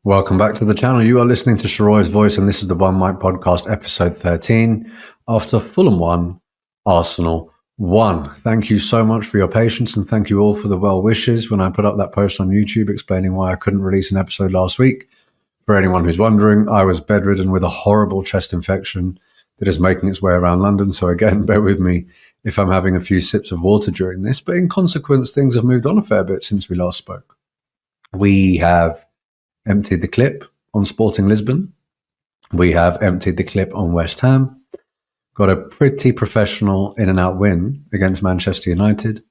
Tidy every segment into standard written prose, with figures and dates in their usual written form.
Welcome back to the channel. You are listening to Sheroy's Voice, and this is the OneMic podcast, episode 13, after Fulham 1, Arsenal 1. Thank you so much for your patience, and thank you all for the well wishes when I put up that post on YouTube explaining why I couldn't release an episode last week. For anyone who's wondering, I was bedridden with a horrible chest infection that is making its way around London, so again, bear with me if I'm having a few sips of water during this, but in consequence, things have moved on a fair bit since we last spoke. We have emptied the clip on Sporting Lisbon. We have emptied the clip on West Ham. Got a pretty professional in-and-out win against Manchester United.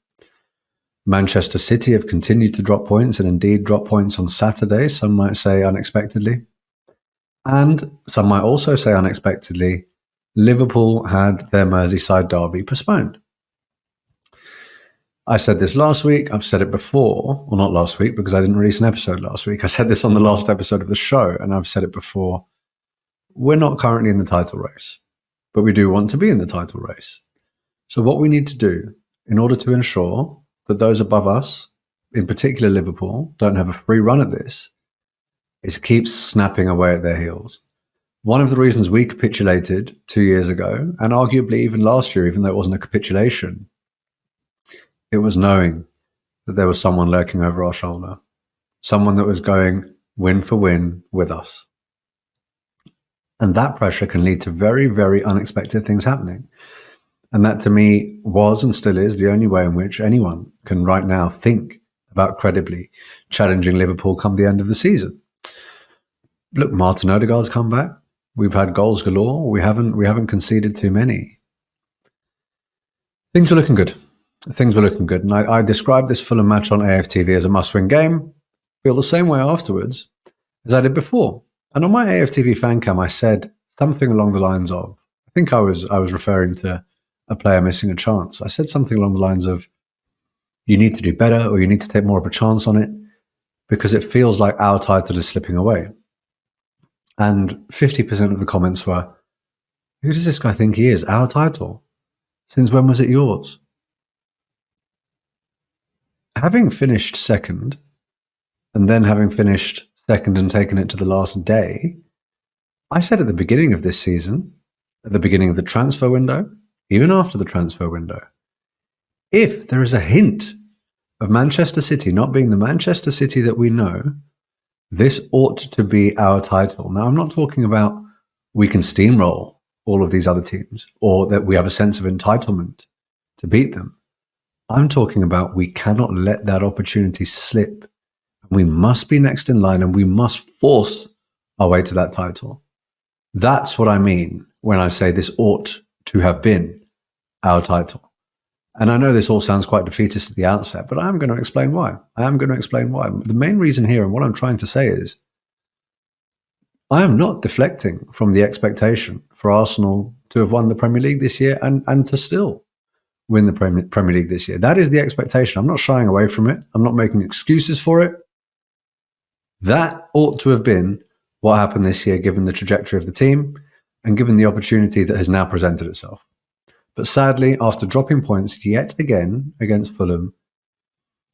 Manchester City have continued to drop points, and indeed drop points on Saturday, some might say unexpectedly. And some might also say unexpectedly, Liverpool had their Merseyside derby postponed. I said this last week, I've said it before, well not last week because I didn't release an episode last week. I said this on the last episode of the show, and I've said it before. We're not currently in the title race, but we do want to be in the title race. So what we need to do in order to ensure that those above us, in particular Liverpool, don't have a free run at this, is keep snapping away at their heels. One of the reasons we capitulated 2 years ago, and arguably even last year, even though it wasn't a capitulation, it was knowing that there was someone lurking over our shoulder, someone that was going win for win with us. And that pressure can lead to very, very unexpected things happening. And that to me was and still is the only way in which anyone can right now think about credibly challenging Liverpool come the end of the season. Look, Martin Odegaard's come back. We've had goals galore. We haven't conceded too many. Things are looking good. Things were looking good. And I described this Fulham match on AFTV as a must-win game. Feel the same way afterwards as I did before. And on my AFTV fan cam, I said something along the lines of, I think I was referring to a player missing a chance. I said something along the lines of, you need to do better, or you need to take more of a chance on it, because it feels like our title is slipping away. And 50% of the comments were, who does this guy think he is? Our title? Since when was it yours? Having finished second, and then having finished second and taken it to the last day, I said at the beginning of this season, at the beginning of the transfer window, even after the transfer window, if there is a hint of Manchester City not being the Manchester City that we know, this ought to be our title. Now, I'm not talking about we can steamroll all of these other teams, or that we have a sense of entitlement to beat them. I'm talking about we cannot let that opportunity slip. We must be next in line, and we must force our way to that title. That's what I mean when I say this ought to have been our title. And I know this all sounds quite defeatist at the outset, but I am going to explain why. The main reason here, and what I'm trying to say is, I am not deflecting from the expectation for Arsenal to have won the Premier League this year and to still win the Premier League this year. That is the expectation. I'm not shying away from it. I'm not making excuses for it. That ought to have been what happened this year, given the trajectory of the team and given the opportunity that has now presented itself. But sadly, after dropping points yet again against Fulham,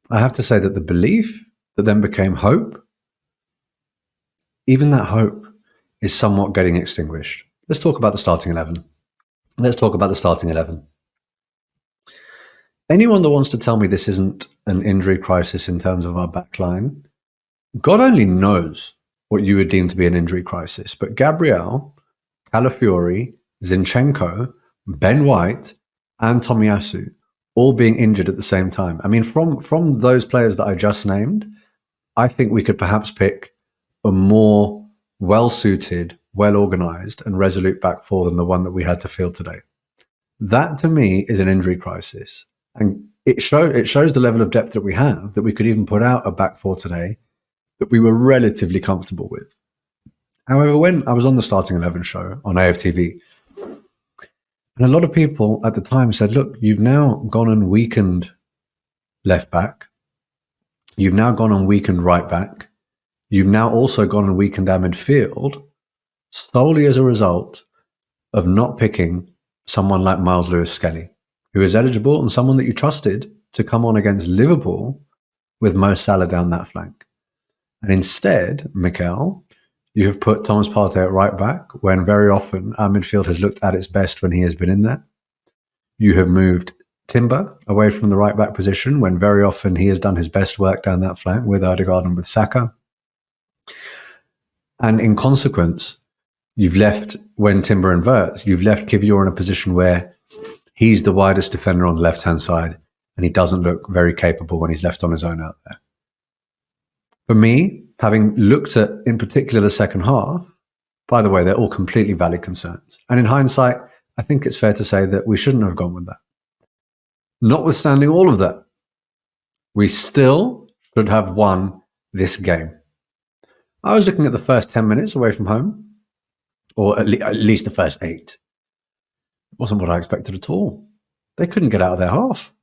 I have to say that the belief that then became hope, even that hope is somewhat getting extinguished. Let's talk about the starting 11. Anyone that wants to tell me this isn't an injury crisis in terms of our backline, God only knows what you would deem to be an injury crisis. But Gabriel, Calafiori, Zinchenko, Ben White, and Tomiyasu all being injured at the same time. I mean, from those players that I just named, I think we could perhaps pick a more well-suited, well-organized, and resolute back four than the one that we had to field today. That, to me, is an injury crisis. And it shows the level of depth that we have, that we could even put out a back four today that we were relatively comfortable with. However, when I was on the Starting 11 show on AFTV, and a lot of people at the time said, look, you've now gone and weakened left back. You've now gone and weakened right back. You've now also gone and weakened our midfield solely as a result of not picking someone like Miles Lewis-Skelly, who is eligible and someone that you trusted to come on against Liverpool with Mo Salah down that flank. And instead, Mikel, you have put Thomas Partey at right back when very often our midfield has looked at its best when he has been in there. You have moved Timber away from the right back position when very often he has done his best work down that flank with Odegaard and with Saka. And in consequence, you've left, when Timber inverts, you've left Kiwior in a position where he's the widest defender on the left-hand side, and he doesn't look very capable when he's left on his own out there. For me, having looked at, in particular, the second half, by the way, they're all completely valid concerns. And in hindsight, I think it's fair to say that we shouldn't have gone with that. Notwithstanding all of that, we still should have won this game. I was looking at the first 10 minutes away from home, or at least the first 8. It wasn't what I expected at all. They couldn't get out of their half.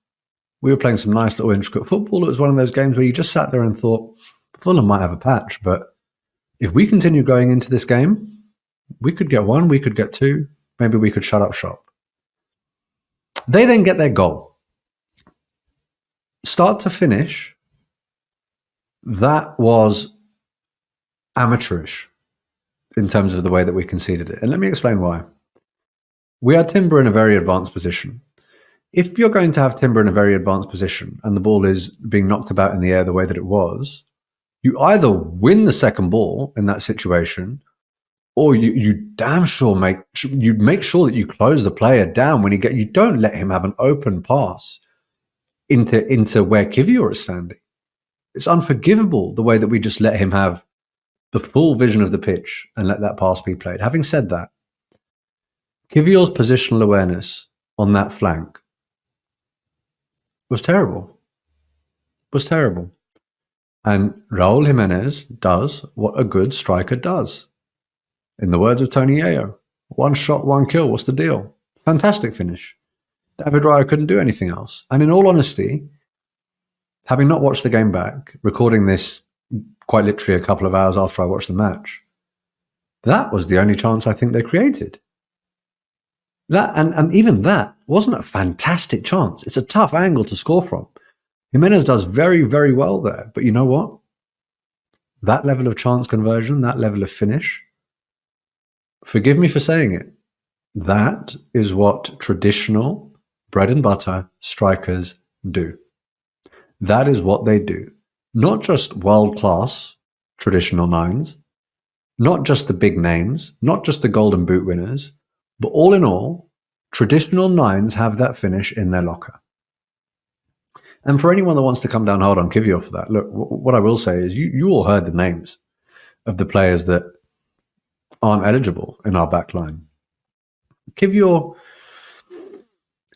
We were playing some nice little intricate football. It was one of those games where you just sat there and thought, Fulham might have a patch, but if we continue going into this game, we could get 1, we could get 2, maybe we could shut up shop. They then get their goal. Start to finish, that was amateurish in terms of the way that we conceded it. And let me explain why. We had Timber in a very advanced position. If you're going to have Timber in a very advanced position and the ball is being knocked about in the air the way that it was, you either win the second ball in that situation, or you damn sure make sure that you close the player down when you don't let him have an open pass into where Kiwior is standing. It's unforgivable the way that we just let him have the full vision of the pitch and let that pass be played. Having said that, Kiwior's positional awareness on that flank was terrible. And Raul Jimenez does what a good striker does. In the words of Tony Ayo, 1 shot, 1 kill, what's the deal? Fantastic finish. David Raya couldn't do anything else. And in all honesty, having not watched the game back, recording this quite literally a couple of hours after I watched the match, that was the only chance I think they created. That and even that wasn't a fantastic chance. It's a tough angle to score from. Jimenez does very, very well there. But you know what? That level of chance conversion, that level of finish, forgive me for saying it, that is what traditional bread and butter strikers do. That is what they do. Not just world-class traditional nines, not just the big names, not just the golden boot winners, but all in all, traditional nines have that finish in their locker. And for anyone that wants to come down hard on Kiwior for that, look, what I will say is you all heard the names of the players that aren't eligible in our back line. Kiwior,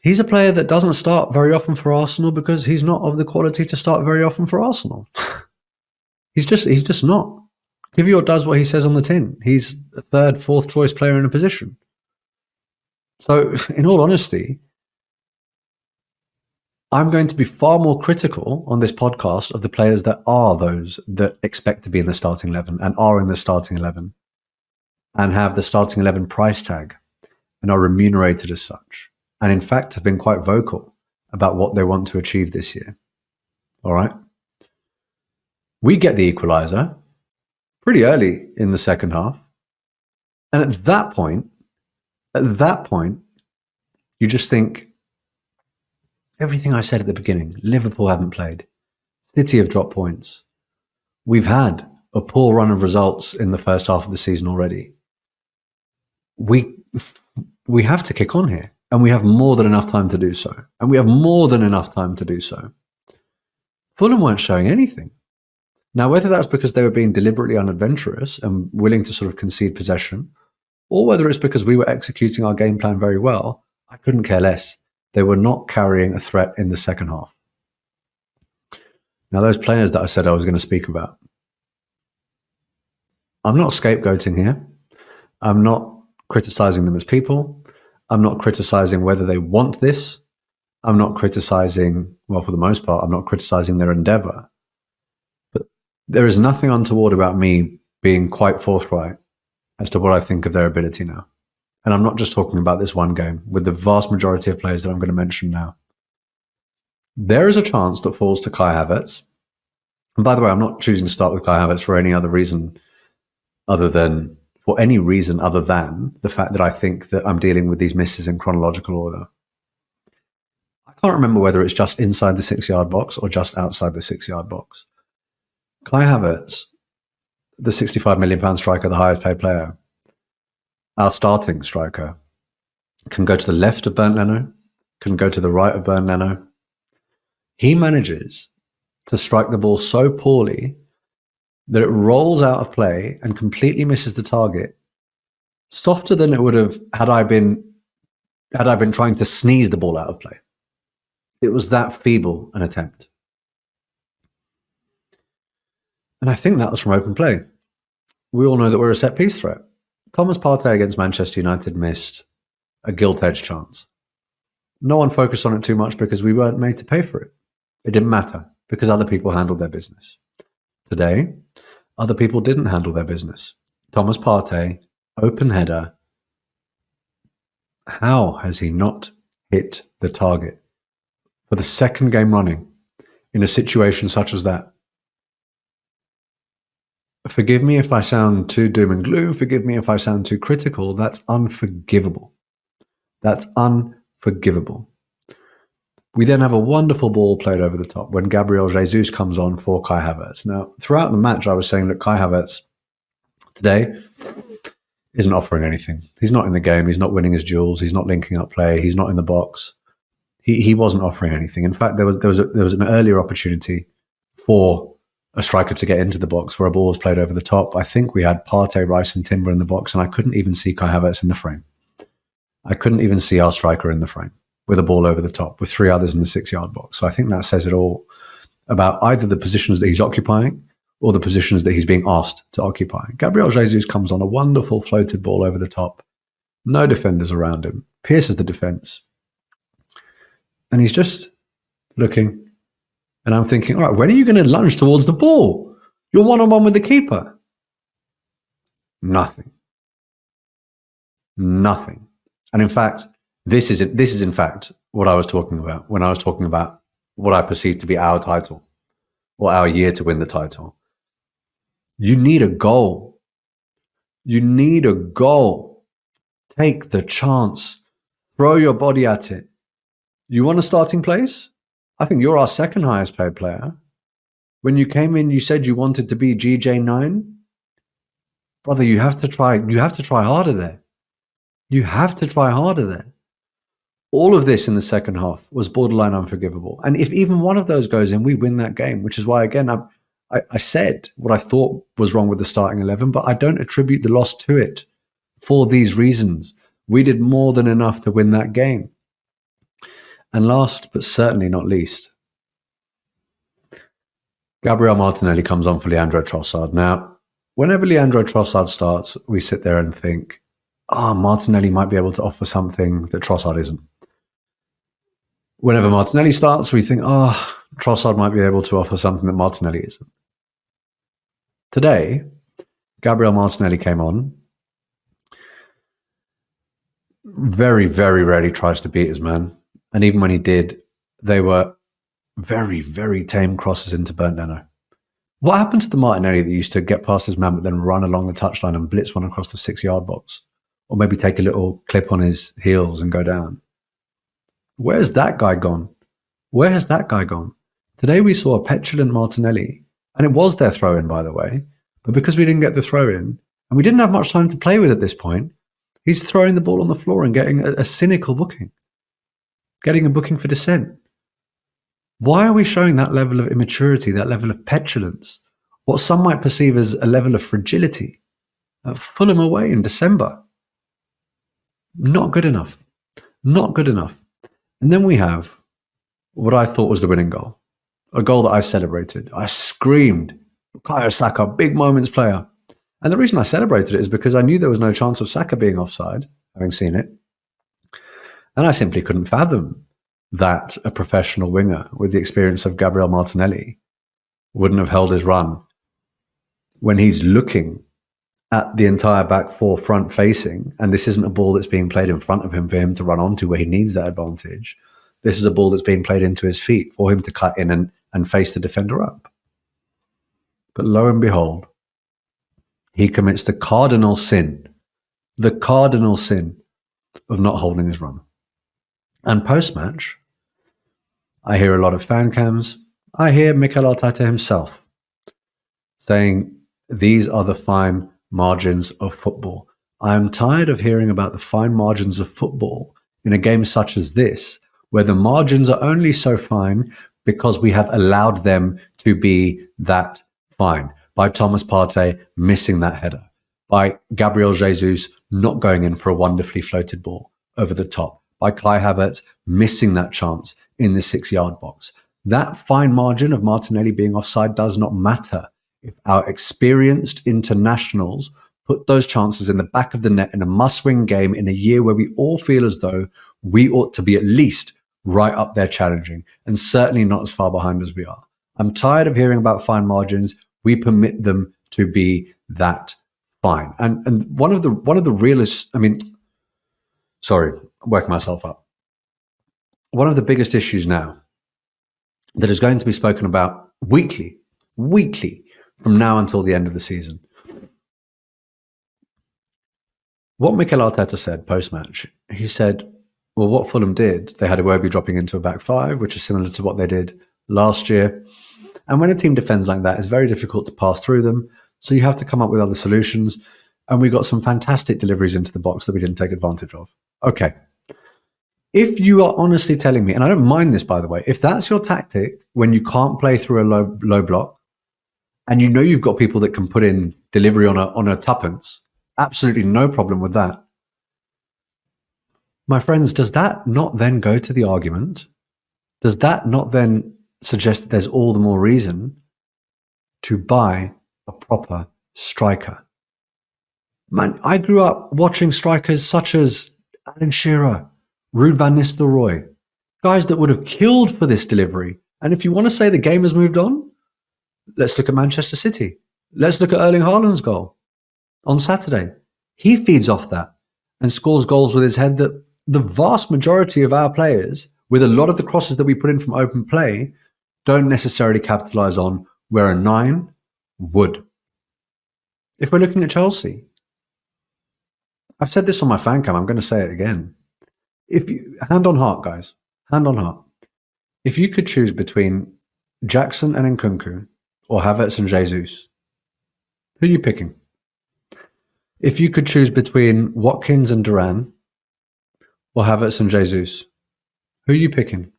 he's a player that doesn't start very often for Arsenal because he's not of the quality to start very often for Arsenal. He's just not. Kiwior does what he says on the tin. He's a 3rd, 4th choice player in a position. So, in all honesty, I'm going to be far more critical on this podcast of the players that are those that expect to be in the starting 11 and are in the starting 11 and have the starting 11 price tag and are remunerated as such. And in fact, have been quite vocal about what they want to achieve this year. All right. We get the equaliser pretty early in the second half. And at that point, you just think, everything I said at the beginning, Liverpool haven't played. City have dropped points. We've had a poor run of results in the first half of the season already. We have to kick on here. And we have more than enough time to do so. Fulham weren't showing anything. Now, whether that's because they were being deliberately unadventurous and willing to sort of concede possession, or whether it's because we were executing our game plan very well, I couldn't care less. They were not carrying a threat in the second half. Now, those players that I said I was going to speak about, I'm not scapegoating here. I'm not criticizing them as people. I'm not criticizing whether they want this. I'm not criticizing, well, for the most part, I'm not criticizing their endeavor. But there is nothing untoward about me being quite forthright as to what I think of their ability now. And I'm not just talking about this one game, with the vast majority of players that I'm going to mention now. There is a chance that falls to Kai Havertz And by the way, I'm not choosing to start with Kai Havertz for any other reason other than the fact that I think that I'm dealing with these misses in chronological order. I can't remember whether it's just inside the 6-yard box or just outside the 6-yard box. Kai Havertz, the £65 million striker, the highest paid player, our starting striker, can go to the left of Bernd Leno, can go to the right of Bernd Leno. He manages to strike the ball so poorly that it rolls out of play and completely misses the target, softer than it would have had I been trying to sneeze the ball out of play. It was that feeble an attempt. And I think that was from open play. We all know that we're a set-piece threat. Thomas Partey against Manchester United missed a gilt-edged chance. No one focused on it too much because we weren't made to pay for it. It didn't matter because other people handled their business. Today, other people didn't handle their business. Thomas Partey, open header. How has he not hit the target for the second game running in a situation such as that? Forgive me if I sound too doom and gloom. Forgive me if I sound too critical. That's unforgivable. That's unforgivable. We then have a wonderful ball played over the top when Gabriel Jesus comes on for Kai Havertz. Now, throughout the match, I was saying that Kai Havertz today isn't offering anything. He's not in the game. He's not winning his duels. He's not linking up play. He's not in the box. He wasn't offering anything. In fact, there was an earlier opportunity for a striker to get into the box where a ball was played over the top. I think we had Partey, Rice and Timber in the box, and I couldn't even see Kai Havertz in the frame. I couldn't even see our striker in the frame with a ball over the top, with 3 others in the 6-yard box. So I think that says it all about either the positions that he's occupying or the positions that he's being asked to occupy. Gabriel Jesus comes on a wonderful floated ball over the top. No defenders around him. Pierces the defence. And he's just looking. And I'm thinking, all right, when are you going to lunge towards the ball? You're one-on-one with the keeper. Nothing. And in fact, this is in fact what I was talking about when I was talking about what I perceive to be our title or our year to win the title. You need a goal. You need a goal. Take the chance. Throw your body at it. You want a starting place? I think you're our second highest paid player. When you came in, you said you wanted to be GJ9. Brother, you have to try harder there. You have to try harder there. All of this in the second half was borderline unforgivable. And if even one of those goes in, we win that game, which is why, again, I said what I thought was wrong with the starting 11, but I don't attribute the loss to it for these reasons. We did more than enough to win that game. And last, but certainly not least, Gabriel Martinelli comes on for Leandro Trossard. Now, whenever Leandro Trossard starts, we sit there and think, Martinelli might be able to offer something that Trossard isn't. Whenever Martinelli starts, we think, Trossard might be able to offer something that Martinelli isn't. Today, Gabriel Martinelli came on. Very, very rarely tries to beat his man. And even when he did, they were very, very tame crosses into Bernd Leno. What happened to the Martinelli that used to get past his man but then run along the touchline and blitz one across the 6-yard box? Or maybe take a little clip on his heels and go down? Where's that guy gone? Where has that guy gone? Today we saw a petulant Martinelli, and it was their throw-in, by the way, but because we didn't get the throw-in, and we didn't have much time to play with at this point, he's throwing the ball on the floor and getting a cynical booking. Getting a booking for dissent. Why are we showing that level of immaturity, that level of petulance, what some might perceive as a level of fragility at Fulham away in December? Not good enough. Not good enough. And then we have what I thought was the winning goal, a goal that I celebrated. I screamed, Bukayo Saka, big moments player. And the reason I celebrated it is because I knew there was no chance of Saka being offside, having seen it. And I simply couldn't fathom that a professional winger with the experience of Gabriel Martinelli wouldn't have held his run when he's looking at the entire back four front facing, and this isn't a ball that's being played in front of him for him to run onto where he needs that advantage. This is a ball that's being played into his feet for him to cut in and face the defender up. But lo and behold, he commits the cardinal sin of not holding his run. And post-match, I hear a lot of fan cams. I hear Mikel Arteta himself saying, these are the fine margins of football. I am tired of hearing about the fine margins of football in a game such as this, where the margins are only so fine because we have allowed them to be that fine. By Thomas Partey missing that header, by Gabriel Jesus not going in for a wonderfully floated ball over the top, by Kai Havertz missing that chance in the 6-yard box. That fine margin of Martinelli being offside does not matter if our experienced internationals put those chances in the back of the net in a must-win game in a year where we all feel as though we ought to be at least right up there challenging, and certainly not as far behind as we are. I'm tired of hearing about fine margins. We permit them to be that fine. And one of the realest, working myself up. One of the biggest issues now that is going to be spoken about weekly from now until the end of the season. What Mikel Arteta said post-match, he said, well, what Fulham did, they had Iwobi dropping into a back five, which is similar to what they did last year. And when a team defends like that, it's very difficult to pass through them. So you have to come up with other solutions. And we got some fantastic deliveries into the box that we didn't take advantage of. Okay. If you are honestly telling me, and I don't mind this, by the way, if that's your tactic when you can't play through a low block, and you know you've got people that can put in delivery on a tuppence, absolutely no problem with that. My friends, does that not then go to the argument? Does that not then suggest that there's all the more reason to buy a proper striker? Man, I grew up watching strikers such as Alan Shearer, Ruud van Nistelrooy, guys that would have killed for this delivery. And if you want to say the game has moved on, let's look at Manchester City. Let's look at Erling Haaland's goal on Saturday. He feeds off that and scores goals with his head that the vast majority of our players, with a lot of the crosses that we put in from open play, don't necessarily capitalize on, where a 9 would. If we're looking at Chelsea, I've said this on my fan cam, I'm going to say it again. If you, hand on heart, guys, hand on heart. If you could choose between Jackson and Nkunku or Havertz and Jesus, who are you picking? If you could choose between Watkins and Duran or Havertz and Jesus, who are you picking?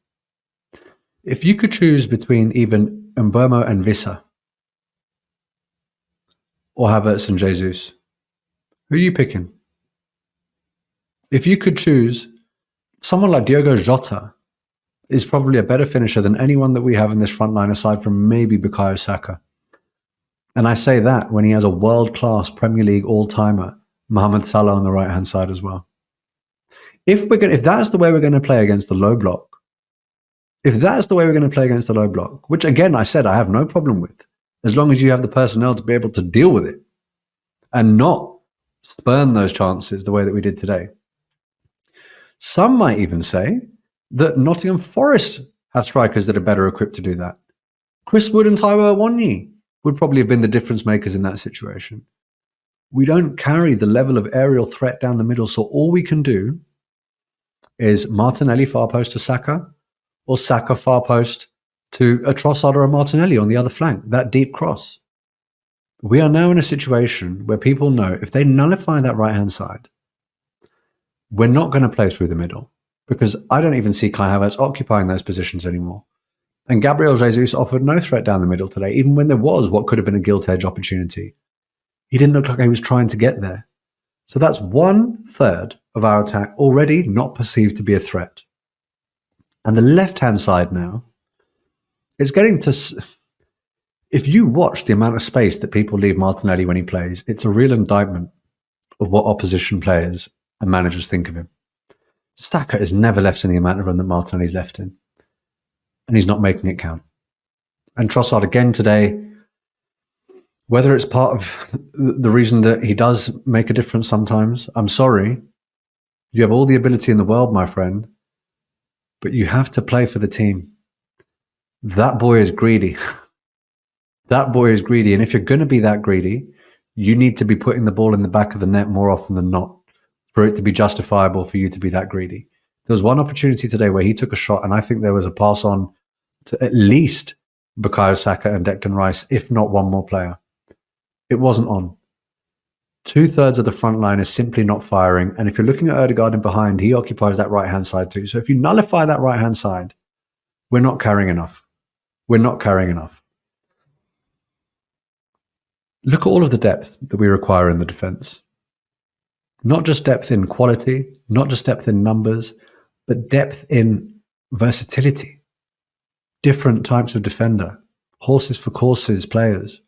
If you could choose between even Mbeumo and Wissa or Havertz and Jesus, who are you picking? If you could choose, someone like Diogo Jota is probably a better finisher than anyone that we have in this front line aside from maybe Bukayo Saka. And I say that when he has a world-class Premier League all-timer, Mohamed Salah, on the right-hand side as well. If that's the way we're going to play against the low block, which again, I said I have no problem with, as long as you have the personnel to be able to deal with it and not spurn those chances the way that we did today. Some might even say that Nottingham Forest have strikers that are better equipped to do that. Chris Wood and Taiwo Awoniyi would probably have been the difference makers in that situation. We don't carry the level of aerial threat down the middle, so all we can do is Martinelli far post to Saka, or Saka far post to a Trossard or a Martinelli on the other flank, that deep cross. We are now in a situation where people know if they nullify that right-hand side, we're not going to play through the middle, because I don't even see Kai Havertz occupying those positions anymore. And Gabriel Jesus offered no threat down the middle today, even when there was what could have been a gilt-edge opportunity. He didn't look like he was trying to get there. So that's 1/3 of our attack already not perceived to be a threat. And the left-hand side now is getting to... If you watch the amount of space that people leave Martinelli when he plays, it's a real indictment of what opposition players and managers think of him. Saka is never left in the amount of room that Martinelli's left in. And he's not making it count. And Trossard again today, whether it's part of the reason that he does make a difference sometimes, I'm sorry. You have all the ability in the world, my friend, but you have to play for the team. That boy is greedy. That boy is greedy. And if you're going to be that greedy, you need to be putting the ball in the back of the net more often than not for it to be justifiable for you to be that greedy. There was one opportunity today where he took a shot, and I think there was a pass on to at least Bukayo Saka and Declan Rice, if not one more player. It wasn't on. 2/3 of the front line is simply not firing. And if you're looking at Ødegaard in behind, he occupies that right-hand side too. So if you nullify that right-hand side, we're not carrying enough. We're not carrying enough. Look at all of the depth that we require in the defense. Not just depth in quality, not just depth in numbers, but depth in versatility. Different types of defender, horses for courses players.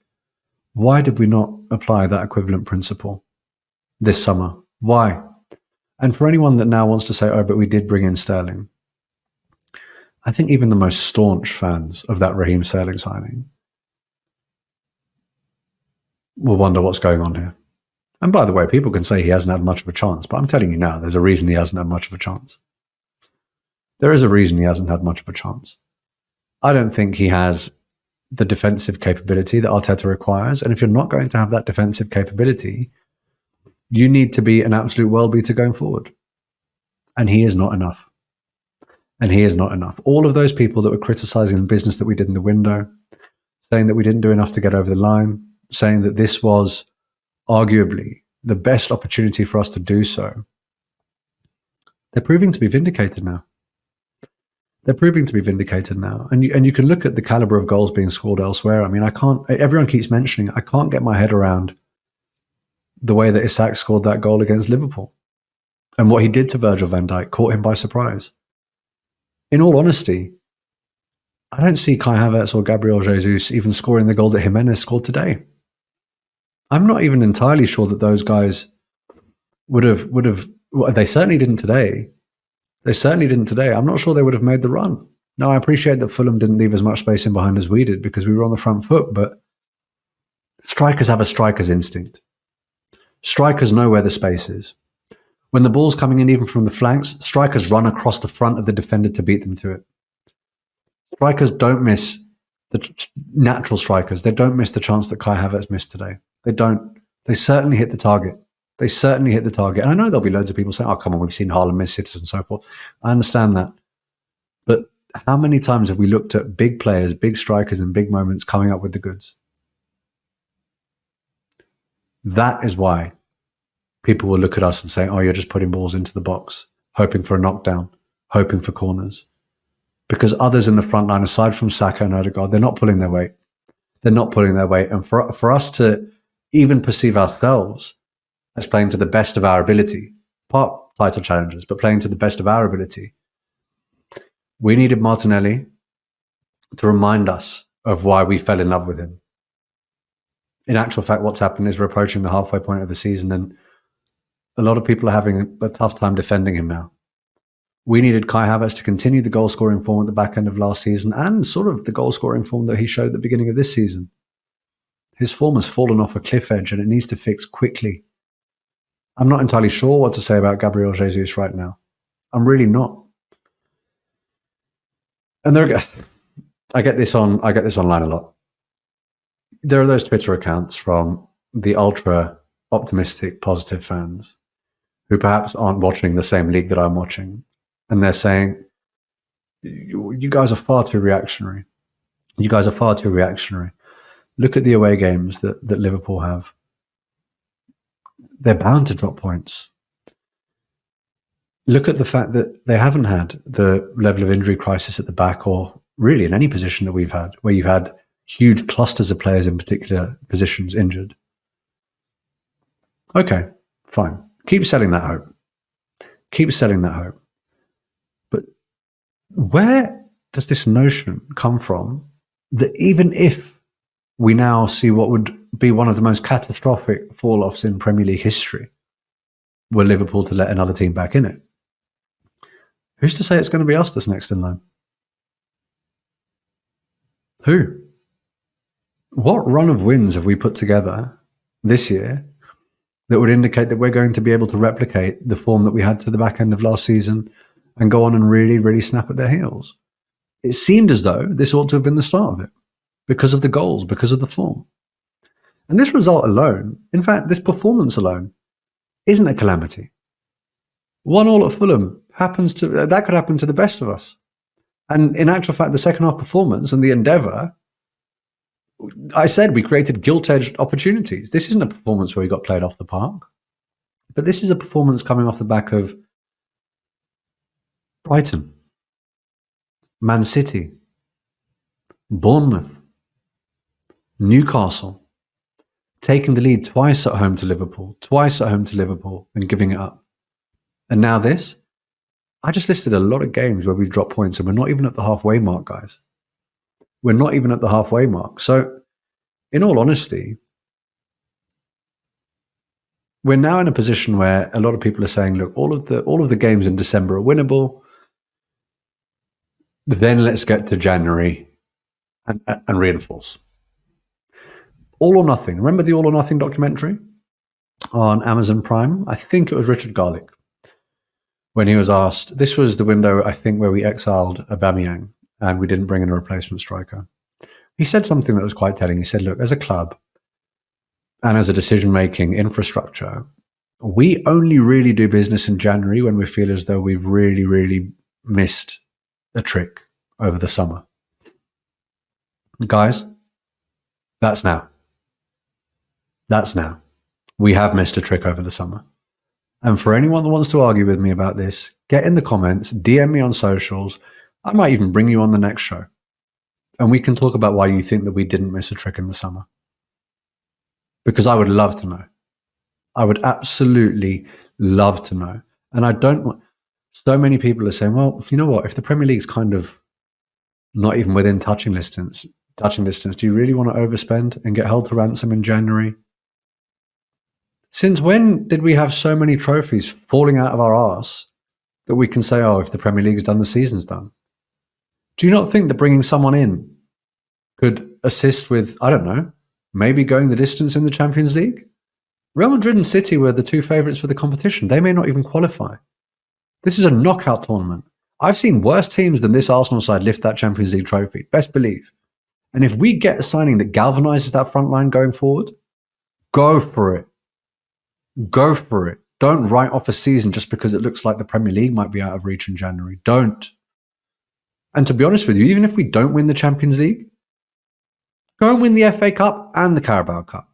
Why did we not apply that equivalent principle this summer? Why? And for anyone that now wants to say, oh, but we did bring in Sterling, I think even the most staunch fans of that Raheem Sterling signing will wonder what's going on here. And by the way, people can say he hasn't had much of a chance, but I'm telling you now, there's a reason he hasn't had much of a chance. There is a reason he hasn't had much of a chance. I don't think he has the defensive capability that Arteta requires. And if you're not going to have that defensive capability, you need to be an absolute world beater going forward. And he is not enough. And he is not enough. All of those people that were criticizing the business that we did in the window, saying that we didn't do enough to get over the line, saying that this was arguably the best opportunity for us to do so, they're proving to be vindicated now. They're proving to be vindicated now. And you can look at the caliber of goals being scored elsewhere. I mean, everyone keeps mentioning, I can't get my head around the way that Isak scored that goal against Liverpool. And what he did to Virgil van Dijk caught him by surprise. In all honesty, I don't see Kai Havertz or Gabriel Jesus even scoring the goal that Jimenez scored today. I'm not even entirely sure that those guys would have, well, they certainly didn't today. They certainly didn't today. I'm not sure they would have made the run. Now, I appreciate that Fulham didn't leave as much space in behind as we did because we were on the front foot, but strikers have a striker's instinct. Strikers know where the space is. When the ball's coming in, even from the flanks, strikers run across the front of the defender to beat them to it. Strikers don't miss natural strikers. They don't miss the chance that Kai Havertz missed today. They don't. They certainly hit the target. They certainly hit the target. And I know there'll be loads of people saying, oh, come on, we've seen Haaland miss sitters and so forth. I understand that. But how many times have we looked at big players, big strikers, and big moments coming up with the goods? That is why people will look at us and say, oh, you're just putting balls into the box, hoping for a knockdown, hoping for corners. Because others in the front line, aside from Saka and Ødegaard, they're not pulling their weight. They're not pulling their weight. And for us to even perceive ourselves as playing to the best of our ability, part title challenges, but playing to the best of our ability, we needed Martinelli to remind us of why we fell in love with him. In actual fact, what's happened is we're approaching the halfway point of the season and a lot of people are having a tough time defending him now. We needed Kai Havertz to continue the goal-scoring form at the back end of last season and sort of the goal-scoring form that he showed at the beginning of this season. His form has fallen off a cliff edge and it needs to fix quickly. I'm not entirely sure what to say about Gabriel Jesus right now. I'm really not. And I get this online a lot. There are those Twitter accounts from the ultra optimistic, positive fans who perhaps aren't watching the same league that I'm watching. And they're saying, you guys are far too reactionary. You guys are far too reactionary. Look at the away games that Liverpool have. They're bound to drop points. Look at the fact that they haven't had the level of injury crisis at the back or really in any position that we've had, where you've had huge clusters of players in particular positions injured. Okay, fine. Keep selling that hope. Keep selling that hope. But where does this notion come from that even if we now see what would be one of the most catastrophic fall-offs in Premier League history, were Liverpool to let another team back in it, who's to say it's going to be us that's next in line? Who? What run of wins have we put together this year that would indicate that we're going to be able to replicate the form that we had to the back end of last season and go on and really, really snap at their heels? It seemed as though this ought to have been the start of it. because of the goals, because of the form. And this result alone, in fact, this performance alone, isn't a calamity. 1-1 at Fulham that could happen to the best of us. And in actual fact, the second half performance and the endeavour, I said we created gilt-edged opportunities. This isn't a performance where we got played off the park, but this is a performance coming off the back of Brighton, Man City, Bournemouth, Newcastle, taking the lead twice at home to Liverpool, and giving it up. And now this. I just listed a lot of games where we've dropped points and we're not even at the halfway mark, guys. We're not even at the halfway mark. So, in all honesty, we're now in a position where a lot of people are saying, look, all of the games in December are winnable. Then let's get to January and reinforce. All or Nothing. Remember the All or Nothing documentary on Amazon Prime? I think it was Richard Garlick. When he was asked, this was the window, I think, where we exiled Aubameyang and we didn't bring in a replacement striker. He said something that was quite telling. He said, look, as a club and as a decision-making infrastructure, we only really do business in January when we feel as though we've really, really missed a trick over the summer. Guys, that's now. That's now. We have missed a trick over the summer. And for anyone that wants to argue with me about this, get in the comments, DM me on socials. I might even bring you on the next show. And we can talk about why you think that we didn't miss a trick in the summer. Because I would love to know. I would absolutely love to know. And I don't want... So many people are saying, well, you know what? If the Premier League's kind of not even within touching distance, do you really want to overspend and get held to ransom in January? Since when did we have so many trophies falling out of our arse that we can say, oh, if the Premier League's done, the season's done? Do you not think that bringing someone in could assist with, I don't know, maybe going the distance in the Champions League? Real Madrid and City were the two favourites for the competition. They may not even qualify. This is a knockout tournament. I've seen worse teams than this Arsenal side lift that Champions League trophy, best believe. And if we get a signing that galvanises that front line going forward, go for it. Go for it. Don't write off a season just because it looks like the Premier League might be out of reach in January. Don't. And to be honest with you, even if we don't win the Champions League, go and win the FA Cup and the Carabao Cup.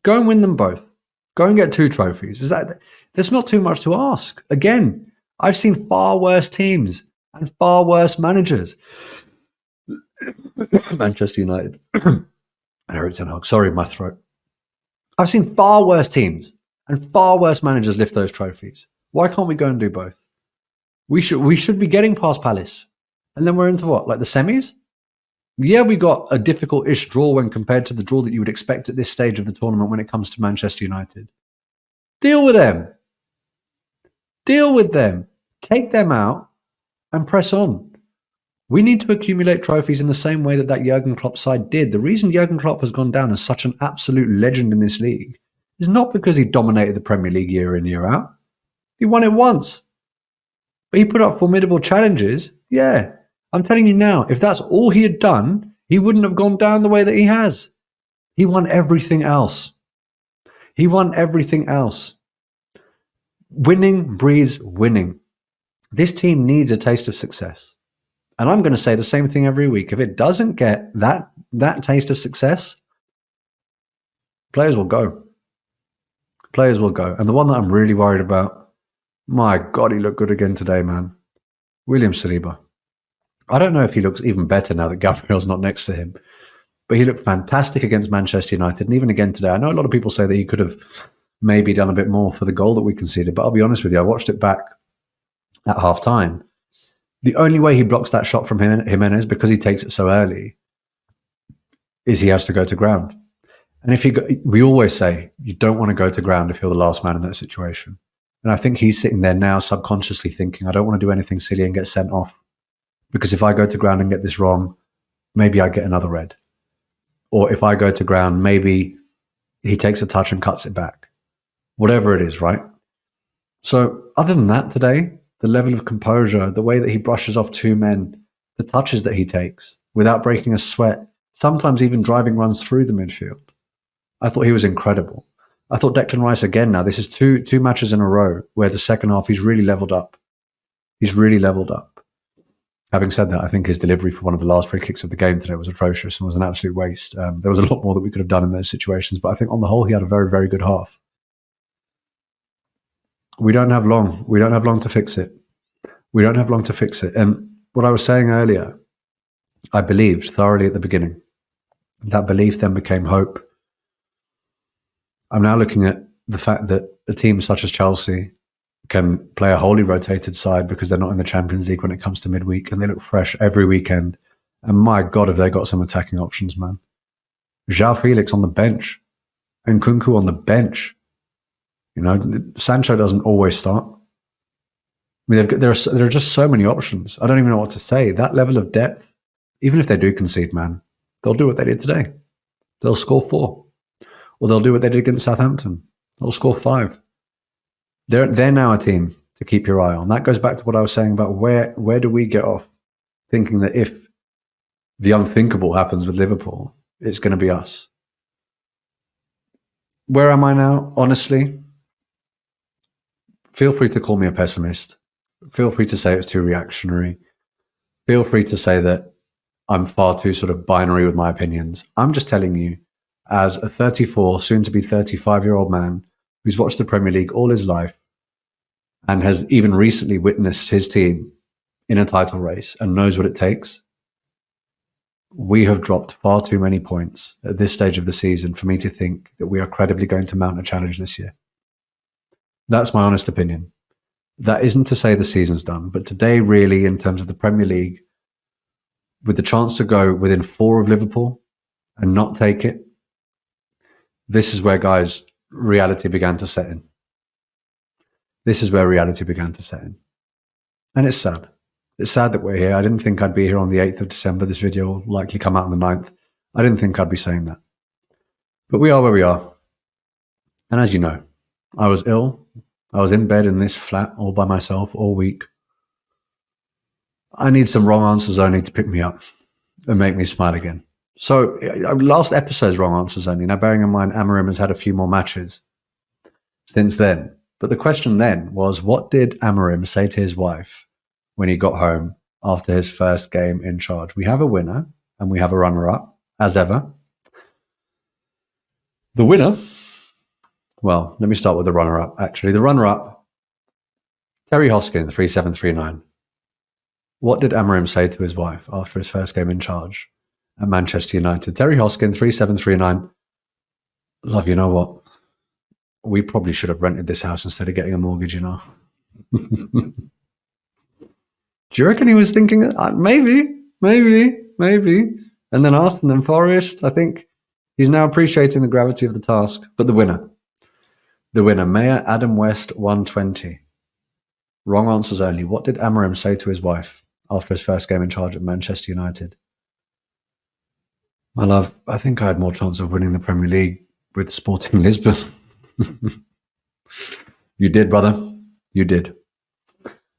Go and win them both. Go and get 2 trophies. There's not too much to ask. Again, I've seen far worse teams and far worse managers. Manchester United. Eric Ten Hag. Sorry, my throat. I've seen far worse teams and far worse managers lift those trophies. Why can't we go and do both? We should be getting past Palace. And then we're into what? Like the semis? Yeah, we got a difficult-ish draw when compared to the draw that you would expect at this stage of the tournament when it comes to Manchester United. Deal with them. Deal with them. Take them out and press on. We need to accumulate trophies in the same way that Jurgen Klopp side did. The reason Jurgen Klopp has gone down as such an absolute legend in this league is not because he dominated the Premier League year in, year out. He won it once. But he put up formidable challenges. Yeah. I'm telling you now, if that's all he had done, he wouldn't have gone down the way that he has. He won everything else. He won everything else. Winning breeds winning. This team needs a taste of success. And I'm going to say the same thing every week. If it doesn't get that taste of success, players will go. Players will go. And the one that I'm really worried about, my God, he looked good again today, man. William Saliba. I don't know if he looks even better now that Gabriel's not next to him, but he looked fantastic against Manchester United. And even again today, I know a lot of people say that he could have maybe done a bit more for the goal that we conceded, but I'll be honest with you, I watched it back at half time. The only way he blocks that shot from Jimenez, because he takes it so early, is he has to go to ground. And we always say, you don't want to go to ground if you're the last man in that situation. And I think he's sitting there now subconsciously thinking, I don't want to do anything silly and get sent off. Because if I go to ground and get this wrong, maybe I get another red. Or if I go to ground, maybe he takes a touch and cuts it back. Whatever it is, right? So other than that today, the level of composure, the way that he brushes off 2 men, the touches that he takes without breaking a sweat, sometimes even driving runs through the midfield. I thought he was incredible. I thought Declan Rice again now, this is two matches in a row where the second half he's really leveled up. He's really leveled up. Having said that, I think his delivery for one of the last free kicks of the game today was atrocious and was an absolute waste. There was a lot more that we could have done in those situations, but I think on the whole he had a very, very good half. We don't have long. We don't have long to fix it. We don't have long to fix it. And what I was saying earlier, I believed thoroughly at the beginning. That belief then became hope. I'm now looking at the fact that a team such as Chelsea can play a wholly rotated side because they're not in the Champions League when it comes to midweek, and they look fresh every weekend. And my God, have they got some attacking options, man. João Felix on the bench and Nkunku on the bench. You know, Sancho doesn't always start. I mean, there are just so many options. I don't even know what to say. That level of depth, even if they do concede, man, they'll do what they did today. They'll score 4. Or they'll do what they did against Southampton. They'll score 5. They're now a team to keep your eye on. That goes back to what I was saying about where do we get off thinking that if the unthinkable happens with Liverpool, it's going to be us. Where am I now? Honestly, feel free to call me a pessimist. Feel free to say it's too reactionary. Feel free to say that I'm far too sort of binary with my opinions. I'm just telling you, as a 34, soon to be 35-year-old man who's watched the Premier League all his life and has even recently witnessed his team in a title race and knows what it takes, we have dropped far too many points at this stage of the season for me to think that we are credibly going to mount a challenge this year. That's my honest opinion. That isn't to say the season's done, but today really, in terms of the Premier League, with the chance to go within 4 of Liverpool and not take it, this is where, guys, reality began to set in. This is where reality began to set in. And it's sad. It's sad that we're here. I didn't think I'd be here on the 8th of December. This video will likely come out on the 9th. I didn't think I'd be saying that. But we are where we are. And as you know, I was ill. I was in bed in this flat all by myself all week. I need some wrong answers only to pick me up and make me smile again. So last episode's wrong answers only. Now, bearing in mind, Amorim has had a few more matches since then. But the question then was, what did Amorim say to his wife when he got home after his first game in charge? We have a winner and we have a runner-up, as ever. The winner, well, let me start with the runner-up, actually. The runner-up, Terry Hoskin, 3739. What did Amorim say to his wife after his first game in charge at Manchester United? Terry Hoskin, 3739. Love, you know what? We probably should have rented this house instead of getting a mortgage, you know. Do you reckon he was thinking, maybe. And then Arsenal and Forest, I think he's now appreciating the gravity of the task. But the winner, Mayor Adam West, 120. Wrong answers only. What did Amorim say to his wife after his first game in charge at Manchester United? My love, I think I had more chance of winning the Premier League with Sporting Lisbon. You did, brother. You did.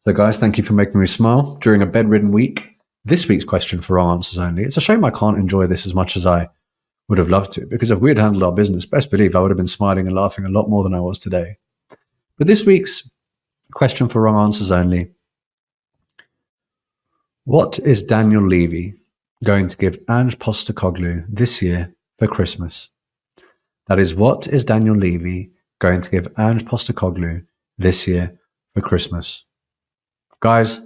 So, guys, thank you for making me smile during a bedridden week. This week's question for wrong answers only. It's a shame I can't enjoy this as much as I would have loved to, because if we had handled our business, best believe I would have been smiling and laughing a lot more than I was today. But this week's question for wrong answers only. What is Daniel Levy going to give Ange Postecoglou this year for Christmas? That is, what is Daniel Levy going to give Ange Postecoglou this year for Christmas? Guys,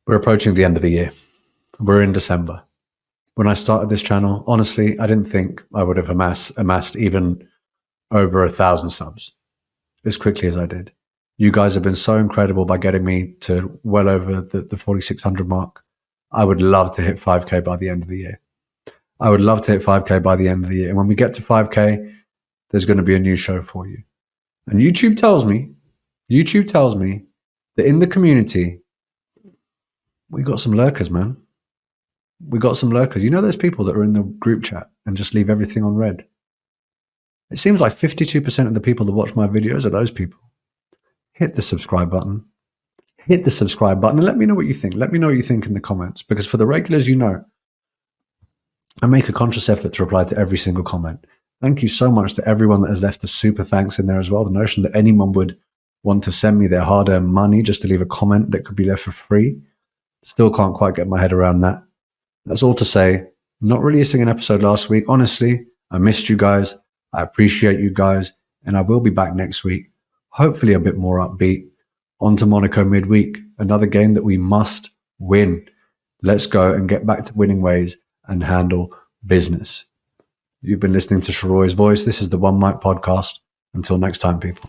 we're approaching the end of the year. We're in December. When I started this channel, honestly, I didn't think I would have amassed even over 1,000 subs as quickly as I did. You guys have been so incredible by getting me to well over the 4,600 mark. I would love to hit 5K by the end of the year. I would love to hit 5K by the end of the year. And when we get to 5K, there's going to be a new show for you. And YouTube tells me that in the community, we got some lurkers, man. We got some lurkers. You know those people that are in the group chat and just leave everything on red? It seems like 52% of the people that watch my videos are those people. Hit the subscribe button. Hit the subscribe button and let me know what you think. Let me know what you think in the comments. Because for the regulars, you know, I make a conscious effort to reply to every single comment. Thank you so much to everyone that has left a super thanks in there as well. The notion that anyone would want to send me their hard-earned money just to leave a comment that could be left for free, still can't quite get my head around that. That's all to say, not releasing an episode last week. Honestly, I missed you guys. I appreciate you guys. And I will be back next week, hopefully a bit more upbeat. On to Monaco midweek, another game that we must win. Let's go and get back to winning ways and handle business. You've been listening to Sheroy's Voice. This is the OneMic podcast. Until next time, people.